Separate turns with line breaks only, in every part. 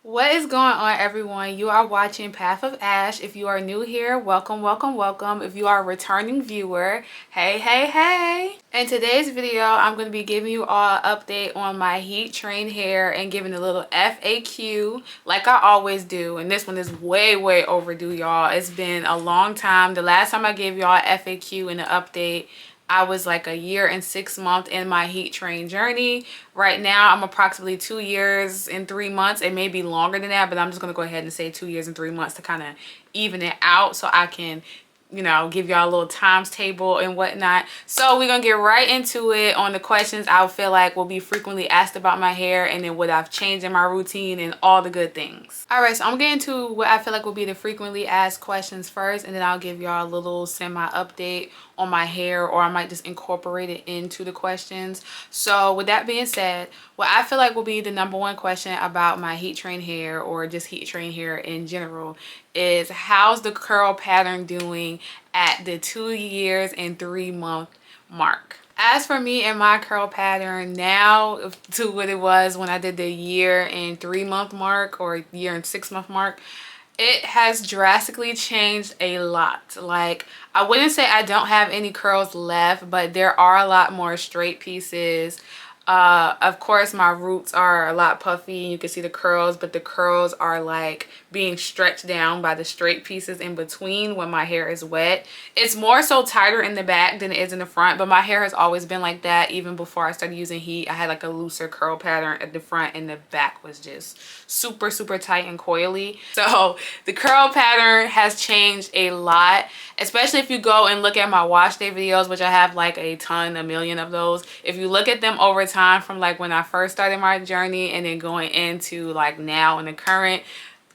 What is going on, everyone? You are watching Path of Ash. If you are new here, welcome, welcome, welcome. If you are a returning viewer, hey, hey, hey. In today's video, I'm going to be giving you all an update on my heat train hair and giving a little FAQ like I always do. And this one is way, way overdue, y'all. It's been a long time. The last time I gave y'all an FAQ and an update, I was like a year and 6 months in my heat train journey. Right now, I'm approximately 2 years and 3 months. It may be longer than that, but I'm just going to go ahead and say 2 years and 3 months to kind of even it out so I can, give y'all a little times table and whatnot. So we're going to get right into it on the questions I feel like will be frequently asked about my hair and then what I've changed in my routine and all the good things. All right, so I'm getting to what I feel like will be the frequently asked questions first, and then I'll give y'all a little semi update on my hair, or I might just incorporate it into the questions. So with that being said, what I feel like will be the number one question about my heat train hair or just heat train hair in general is, how's the curl pattern doing at the 2 years and 3 month mark? As for me and my curl pattern now to what it was when I did the year and 3 month mark or year and 6 month mark, it has drastically changed a lot. Like, I wouldn't say I don't have any curls left, but there are a lot more straight pieces. Of course, my roots are a lot puffy. You can see the curls, but the curls are like being stretched down by the straight pieces in between when my hair is wet. It's more so tighter in the back than it is in the front, but my hair has always been like that. Even before I started using heat, I had like a looser curl pattern at the front, and the back was just super, super tight and coily. So the curl pattern has changed a lot, especially if you go and look at my wash day videos, which I have like a million of those. If you look at them over time from like when I first started my journey and then going into like now in the current,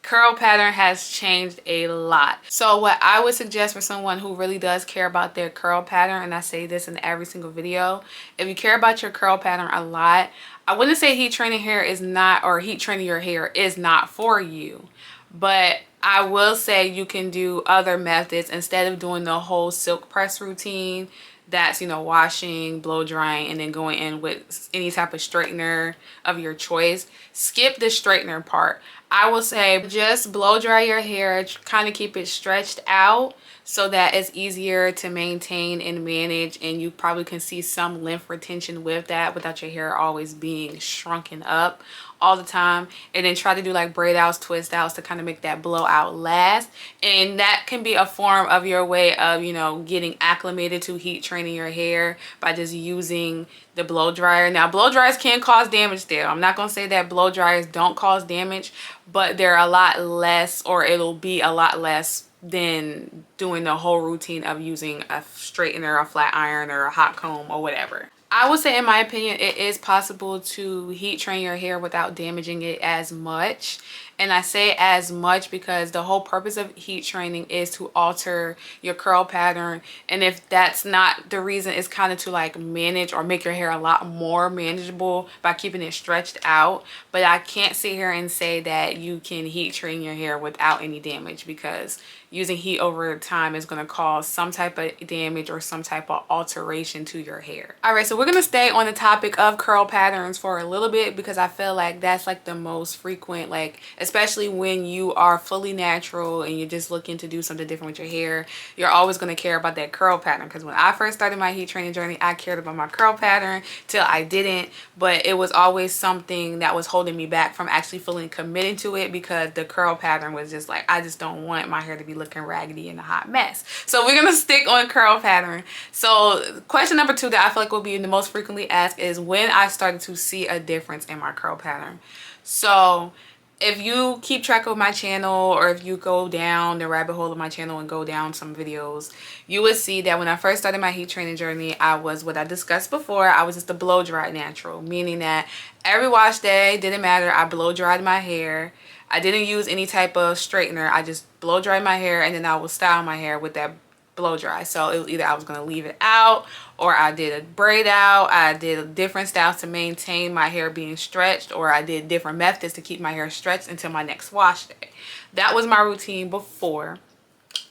curl pattern has changed a lot. So what I would suggest for someone who really does care about their curl pattern, and I say this in every single video, if you care about your curl pattern a lot, I wouldn't say heat training hair is not, or heat training your hair is not for you, but I will say you can do other methods instead of doing the whole silk press routine. That's, washing, blow drying, and then going in with any type of straightener of your choice. Skip the straightener part. I will say just blow dry your hair, kind of keep it stretched out so that it's easier to maintain and manage, and you probably can see some length retention with that without your hair always being shrunken up all the time. And then try to do like braid outs, twist outs to kind of make that blowout last. And that can be a form of your way of, getting acclimated to heat training your hair by just using the blow dryer. Now, blow dryers can cause damage there. I'm not going to say that blow dryers don't cause damage, but they're a lot less, or it'll be a lot less than doing the whole routine of using a straightener, a flat iron, or a hot comb, or whatever. I would say, in my opinion, it is possible to heat train your hair without damaging it as much. And I say as much because the whole purpose of heat training is to alter your curl pattern. And if that's not the reason, it's kind of to like manage or make your hair a lot more manageable by keeping it stretched out. But I can't sit here and say that you can heat train your hair without any damage, because using heat over time is going to cause some type of damage or some type of alteration to your hair. All right, so we're going to stay on the topic of curl patterns for a little bit, because I feel like that's like the most frequent, like especially when you are fully natural and you're just looking to do something different with your hair, you're always going to care about that curl pattern. Because when I first started my heat training journey, I cared about my curl pattern till I didn't, but it was always something that was holding me back from actually feeling committed to it, because the curl pattern was just like, I just don't want my hair to be looking raggedy and a hot mess. So we're gonna stick on curl pattern. So question number 2 that I feel like will be the most frequently asked is when I started to see a difference in my curl pattern. So if you keep track of my channel, or if you go down the rabbit hole of my channel and go down some videos, you would see that when I first started my heat training journey, I was, what I discussed before, I was just a blow dry natural, meaning that every wash day, didn't matter, I blow dried my hair. I didn't use any type of straightener. I just blow dried my hair, and then I would style my hair with that blow dry. So it was either I was going to leave it out, or I did a braid out. I did different styles to maintain my hair being stretched, or I did different methods to keep my hair stretched until my next wash day. That was my routine before.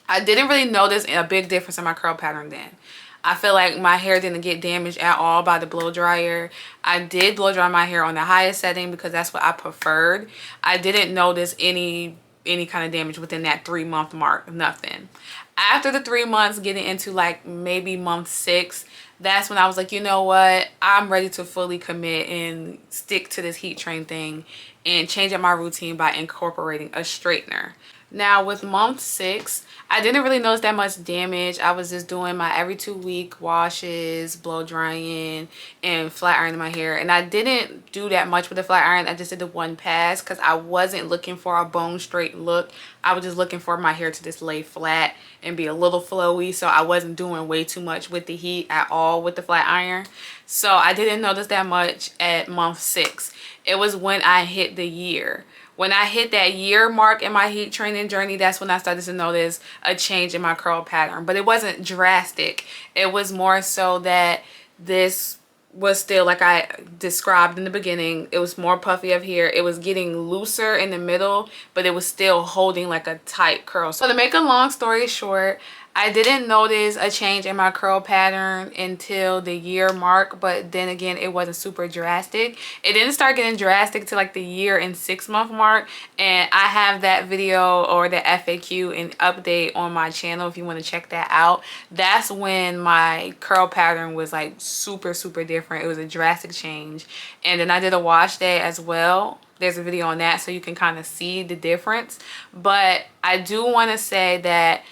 I didn't really notice a big difference in my curl pattern then. I feel like my hair didn't get damaged at all by the blow dryer. I did blow dry my hair on the highest setting because that's what I preferred. I didn't notice any kind of damage within that 3-month mark, nothing. After the 3 months, getting into like maybe month 6, that's when I was like, you know what, I'm ready to fully commit and stick to this heat train thing and change up my routine by incorporating a straightener. Now with month 6, I didn't really notice that much damage. I was just doing my every 2-week washes, blow drying, and flat ironing my hair. And I didn't do that much with the flat iron. I just did the one pass because I wasn't looking for a bone straight look. I was just looking for my hair to just lay flat and be a little flowy. So I wasn't doing way too much with the heat at all with the flat iron. So I didn't notice that much at month 6. It was when I hit the year. When I hit that year mark in my heat training journey, that's when I started to notice a change in my curl pattern. But it wasn't drastic. It was more so that this was still, like I described in the beginning, it was more puffy up here. It was getting looser in the middle, but it was still holding like a tight curl. So to make a long story short, I didn't notice a change in my curl pattern until the year mark, but then again, it wasn't super drastic. It didn't start getting drastic till like the year and 6-month mark, and I have that video or the FAQ and update on my channel if you want to check that out. That's when my curl pattern was like super different. It was a drastic change. And then I did a wash day as well. There's a video on that so you can kind of see the difference. But I do want to say that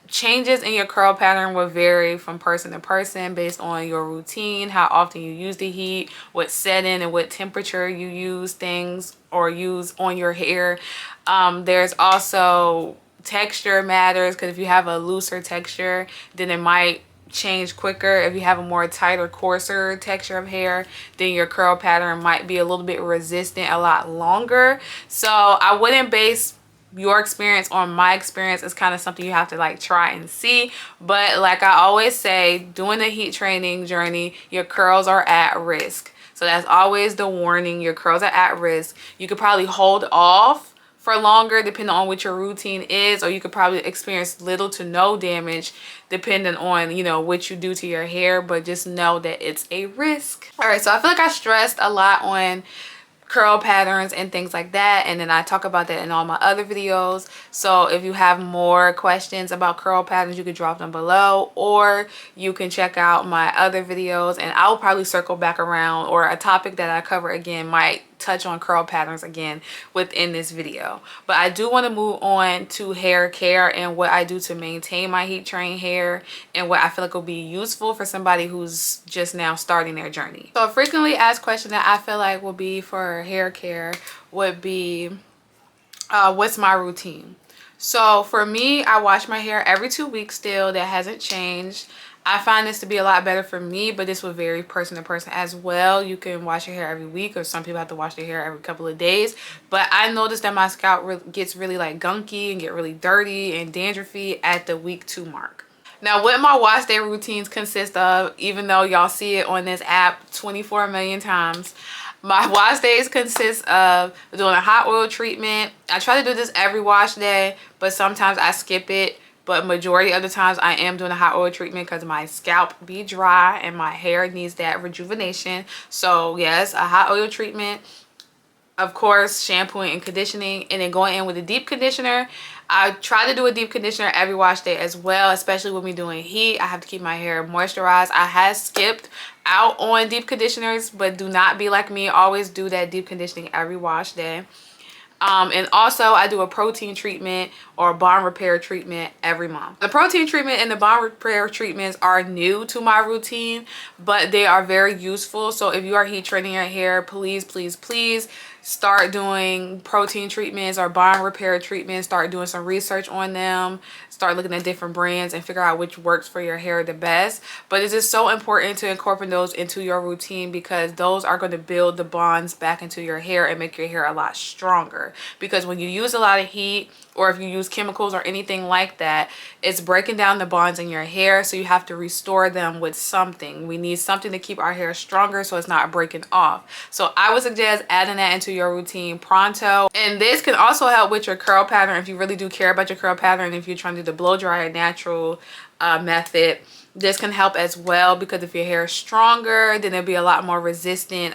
changes in your curl pattern will vary from person to person based on your routine, how often you use the heat, what setting and what temperature you use things or use on your hair. There's also texture matters, because if you have a looser texture, then it might change quicker. If you have a more tighter, coarser texture of hair, then your curl pattern might be a little bit resistant a lot longer. So I wouldn't base your experience on my experience. Is kind of something you have to like try and see. But like I always say, doing the heat training journey, your curls are at risk. So that's always the warning. Your curls are at risk. You could probably hold off for longer depending on what your routine is, or you could probably experience little to no damage depending on, you know, what you do to your hair. But just know that it's a risk. All right, so I feel like I stressed a lot on curl patterns and things like that, and then I talk about that in all my other videos. So if you have more questions about curl patterns, you can drop them below, or you can check out my other videos, and I'll probably circle back around, or a topic that I cover again might touch on curl patterns again within this video. But I do want to move on to hair care and what I do to maintain my heat train hair, and what I feel like will be useful for somebody who's just now starting their journey. So a frequently asked question that I feel like will be for hair care would be, what's my routine? So for me, I wash my hair every 2 weeks still. That hasn't changed. I find this to be a lot better for me, but this will vary person to person as well. You can wash your hair every week, or some people have to wash their hair every couple of days. But I noticed that my scalp gets really like gunky and get really dirty and dandruffy at the week 2 mark. Now, what my wash day routines consist of, even though y'all see it on this app 24 million times, my wash days consist of doing a hot oil treatment. I try to do this every wash day, but sometimes I skip it. But majority of the times I am doing a hot oil treatment because my scalp be dry and my hair needs that rejuvenation. So yes, a hot oil treatment, of course, shampooing and conditioning, and then going in with a deep conditioner. I try to do a deep conditioner every wash day as well, especially when we're doing heat. I have to keep my hair moisturized. I have skipped out on deep conditioners, but do not be like me. Always do that deep conditioning every wash day. And also I do a protein treatment or a bond repair treatment every month. The protein treatment and the bond repair treatments are new to my routine, but they are very useful. So if you are heat training your hair, please start doing protein treatments or bond repair treatments. Start doing some research on them. Start looking at different brands and figure out which works for your hair the best. But it's just so important to incorporate those into your routine, because those are going to build the bonds back into your hair and make your hair a lot stronger. Because when you use a lot of heat, or if you use chemicals or anything like that, it's breaking down the bonds in your hair. So you have to restore them with something. We need something to keep our hair stronger so it's not breaking off. So I would suggest adding that into your routine pronto. And this can also help with your curl pattern if you really do care about your curl pattern. If you're trying to do the blow dry natural method. This can help as well, because if your hair is stronger, then it'll be a lot more resistant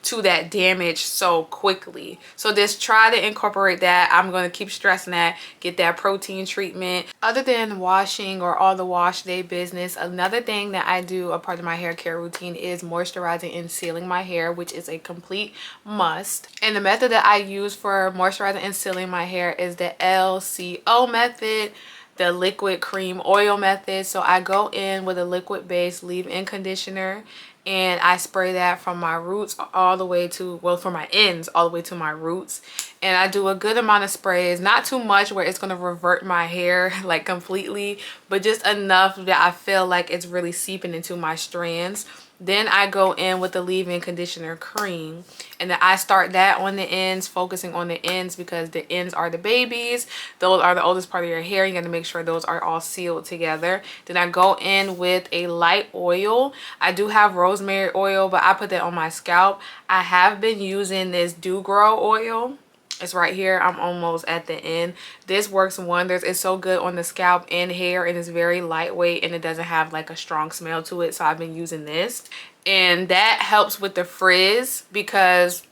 to that damage so quickly. So just try to incorporate that. I'm going to keep stressing that. Get that protein treatment. Other than washing or all the wash day business, another thing that I do, a part of my hair care routine, is moisturizing and sealing my hair, which is a complete must. And the method that I use for moisturizing and sealing my hair is the LCO method, the liquid cream oil method. So I go in with a liquid based leave-in conditioner, and I spray that from my roots all the way to, well, from my ends all the way to my roots. And I do a good amount of sprays, not too much where it's going to revert my hair like completely, but just enough that I feel like it's really seeping into my strands. Then I go in with the leave-in conditioner cream, and then I start that on the ends, focusing on the ends, because the ends are the babies. Those are the oldest part of your hair. You got to make sure those are all sealed together. Then I go in with a light oil. I do have rosemary oil, but I put that on my scalp. I have been using this Dew Grow oil. It's right here. I'm almost at the end. This works wonders. It's so good on the scalp and hair, and it's very lightweight, and it doesn't have like a strong smell to it. So I've been using this, and that helps with the frizz, because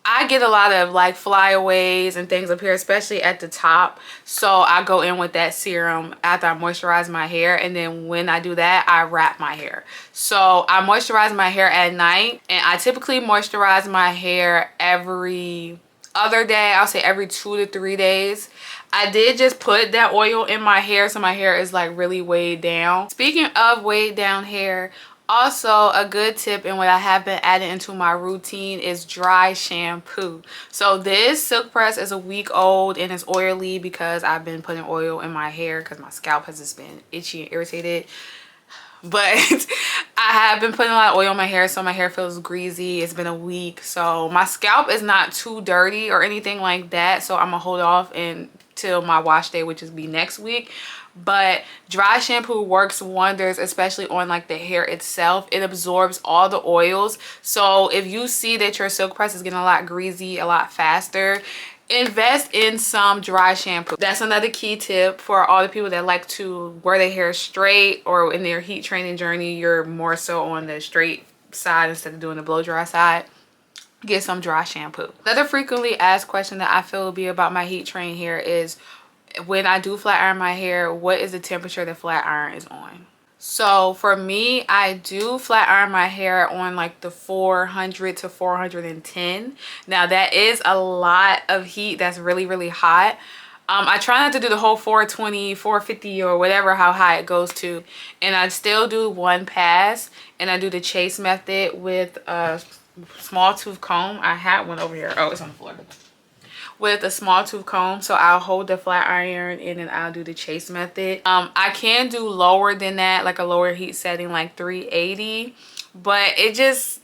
I get a lot of like flyaways and things up here, especially at the top. So I go in with that serum after I moisturize my hair, and then when I do that, I wrap my hair. So I moisturize my hair at night, and I typically moisturize my hair every other day. I'll say every 2 to 3 days. I did just put that oil in my hair, so my hair is like really weighed down. Speaking of weighed down hair, also a good tip, and what I have been adding into my routine, is dry shampoo. So this silk press is a week old, and it's oily because I've been putting oil in my hair because my scalp has just been itchy and irritated. But I have been putting a lot of oil in my hair, so my hair feels greasy. It's been a week, so my scalp is not too dirty or anything like that, so I'm gonna hold off until my wash day, which is be next week. But dry shampoo works wonders, especially on like the hair itself. It absorbs all the oils. So if you see that your silk press is getting a lot greasy a lot faster, invest in some dry shampoo. That's another key tip for all the people that like to wear their hair straight, or in their heat training journey, you're more so on the straight side instead of doing the blow dry side. Get some dry shampoo. Another frequently asked question that I feel will be about my heat train hair is, when I do flat iron my hair, what is the temperature the flat iron is on? So for me, I do flat iron my hair on like the 400 to 410. Now that is a lot of heat. That's really, really hot. I try not to do the whole 420, 450 or whatever, how high it goes to. And I still do one pass, and I do the chase method with a small tooth comb. I had one over here. Oh, it's on the floor. With a small tooth comb. So I'll hold the flat iron, and then I'll do the chase method. I can do lower than that, like a lower heat setting, like 380, but it just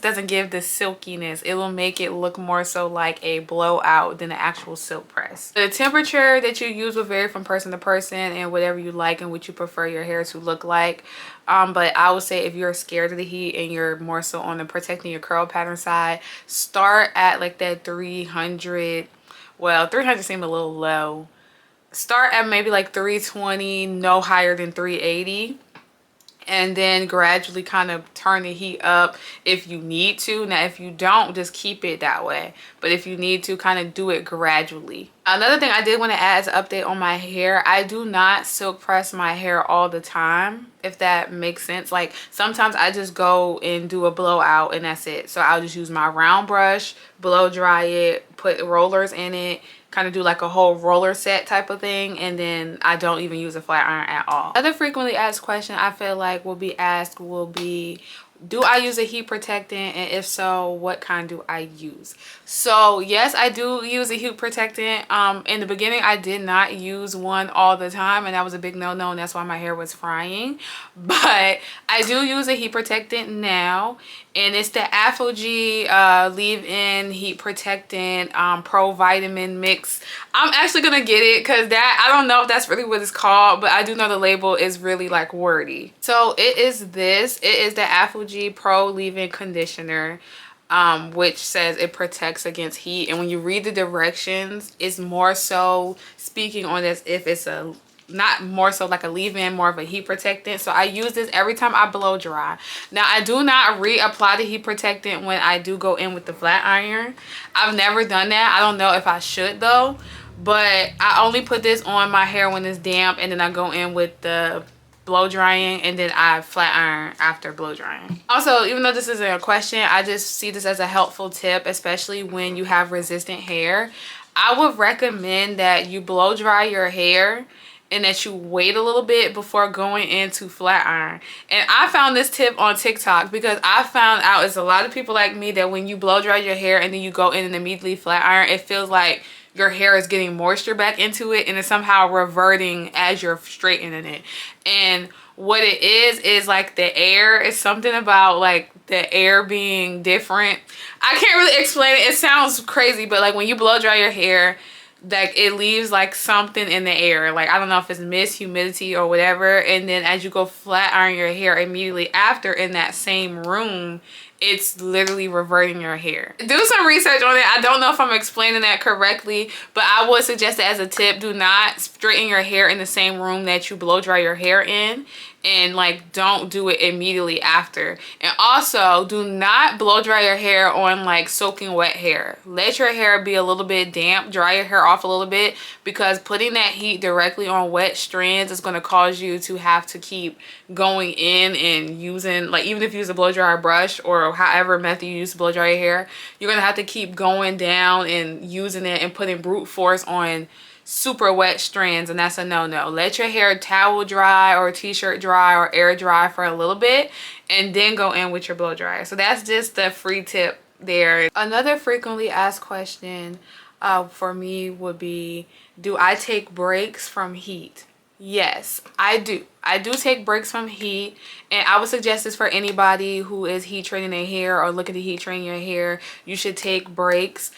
doesn't give the silkiness. It will make it look more so like a blowout than an actual silk press. The temperature that you use will vary from person to person, and whatever you like and what you prefer your hair to look like. But I would say if you're scared of the heat and you're more so on the protecting your curl pattern side, start at like that 300. Well, 300 seemed a little low. Start at maybe like 320, no higher than 380. And then gradually kind of turn the heat up if you need to. Now, if you don't, just keep it that way. But if you need to, kind of do it gradually. Another thing I did want to add as an update on my hair, I do not silk press my hair all the time, if that makes sense. Like sometimes I just go and do a blowout, and that's it. So I'll just use my round brush, blow dry it, put rollers in it, kind of do like a whole roller set type of thing, and then I don't even use a flat iron at all. Other frequently asked question I feel like will be asked will be, do I use a heat protectant, and if so, what kind do I use? So yes, I do use a heat protectant. In the beginning I did not use one all the time, and that was a big no-no, and that's why my hair was frying. But I do use a heat protectant now, and it's the ApHogee leave-in heat protectant pro vitamin mix. I'm actually gonna get it, because that, I don't know if that's really what it's called, but I do know the label is really like wordy. So it is this. It is the ApHogee Pro leave-in conditioner, which says it protects against heat. And when you read the directions, it's more so speaking on as if it's a not more so like a leave-in, more of a heat protectant. So I use this every time I blow dry. Now I do not reapply the heat protectant when I do go in with the flat iron. I've never done that. I don't know if I should though, but I only put this on my hair when it's damp, and then I go in with the blow drying, and then I flat iron after blow drying. Also, even though this isn't a question, I just see this as a helpful tip, especially when you have resistant hair. I would recommend that you blow dry your hair and that you wait a little bit before going into flat iron. And I found this tip on TikTok because I found out it's a lot of people like me that when you blow dry your hair and then you go in and immediately flat iron, it feels like your hair is getting moisture back into it and it's somehow reverting as you're straightening it. And what it is like the air. It's something about like the air being different. I can't really explain it. It sounds crazy, but like when you blow dry your hair, like it leaves like something in the air. Like I don't know if it's mist, humidity, or whatever. And then as you go flat iron your hair immediately after in that same room, it's literally reverting your hair. Do some research on it. I don't know if I'm explaining that correctly, but I would suggest it as a tip. Do not straighten your hair in the same room that you blow dry your hair in, and like don't do it immediately after. And also do not blow dry your hair on like soaking wet hair. Let your hair be a little bit damp, dry your hair off a little bit, because putting that heat directly on wet strands is going to cause you to have to keep going in and using, like even if you use a blow dryer brush or however method you use to blow dry your hair, you're going to have to keep going down and using it and putting brute force on super wet strands, and that's a no-no. Let your hair towel dry or t-shirt dry or air dry for a little bit and then go in with your blow dryer. So that's just the free tip there. Another frequently asked question for me would be, do I take breaks from heat? Yes, I do. I do take breaks from heat, and I would suggest this for anybody who is heat training their hair or looking to heat train your hair. You should take breaks.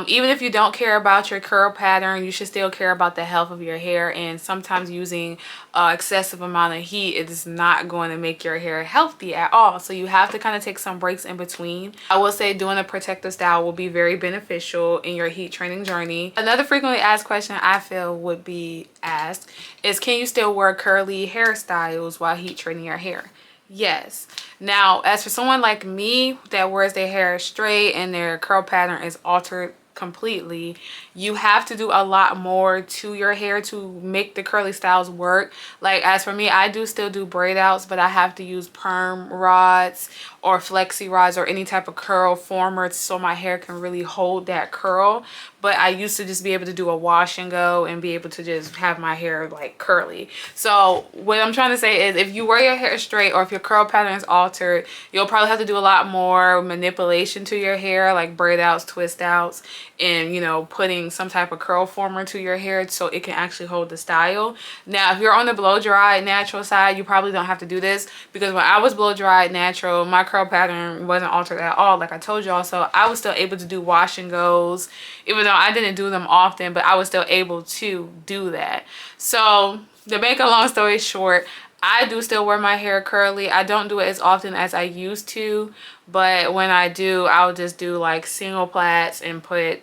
Even if you don't care about your curl pattern, you should still care about the health of your hair, and sometimes using excessive amount of heat is not going to make your hair healthy at all. So you have to kind of take some breaks in between. I will say doing a protective style will be very beneficial in your heat training journey. Another frequently asked question I feel would be asked is, can you still wear curly hairstyles while heat training your hair? Yes. Now, as for someone like me that wears their hair straight and their curl pattern is altered completely, you have to do a lot more to your hair to make the curly styles work. Like as for me, I do still do braid outs, but I have to use perm rods or flexi rods or any type of curl former so my hair can really hold that curl. But I used to just be able to do a wash and go and be able to just have my hair like curly. So what I'm trying to say is, if you wear your hair straight or if your curl pattern is altered, you'll probably have to do a lot more manipulation to your hair, like braid outs, twist outs, and you know, putting some type of curl former to your hair so it can actually hold the style. Now if you're on the blow dry natural side, you probably don't have to do this, because when I was blow dried natural, my curl pattern wasn't altered at all, like I told y'all. So I was still able to do wash and goes, even though I didn't do them often, but I was still able to do that. So to make a long story short, I do still wear my hair curly. I don't do it as often as I used to, but when I do, I'll just do like single plaits and put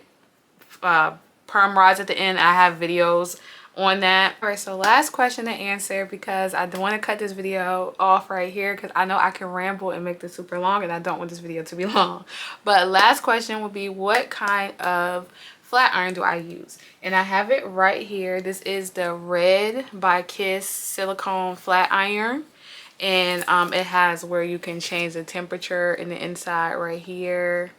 perm rods at the end. I have videos on that. All right, so last question to answer, because I don't want to cut this video off right here because I know I can ramble and make this super long, and I don't want this video to be long. But last question would be, what kind of flat iron do I use? And I have it right here. This is the Red by Kiss silicone flat iron, and it has where you can change the temperature in the inside right here,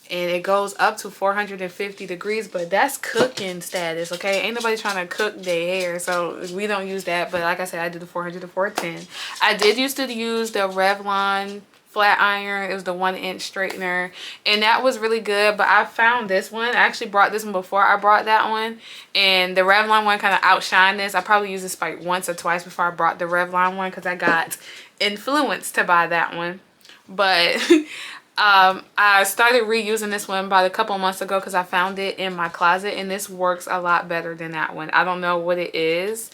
and it goes up to 450 degrees, but that's cooking status, okay? Ain't nobody trying to cook their hair, so we don't use that. But like I said, I do the 400 to 410. I did used to use the Revlon flat iron. It was the 1-inch straightener, and that was really good. But I found this one. I actually brought this one before I brought that one, and the Revlon one kind of outshined this. I probably used this like once or twice before I brought the Revlon one, because I got influenced to buy that one. But I started reusing this one about a couple months ago because I found it in my closet, and this works a lot better than that one. I don't know what it is.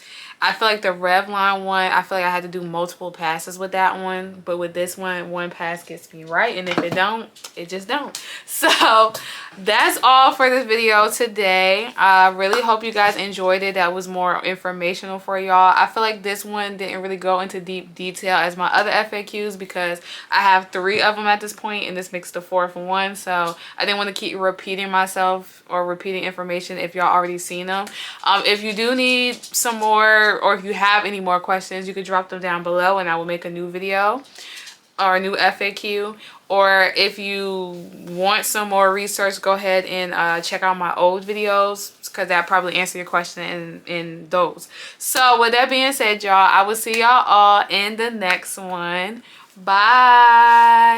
I feel like the Revlon one, I feel like I had to do multiple passes with that one. But with this one pass gets me right. And if it don't, it just don't. So that's all for this video today. I really hope you guys enjoyed it. That was more informational for y'all. I feel like this one didn't really go into deep detail as my other FAQs because I have 3 of them at this point and this makes the 4th one. So I didn't want to keep repeating myself or repeating information if y'all already seen them. If you do need some more, or if you have any more questions, you could drop them down below and I will make a new video or a new FAQ. Or if you want some more research, go ahead and check out my old videos because that probably answer your question in those. So with that being said, y'all, I will see y'all all in the next one. Bye.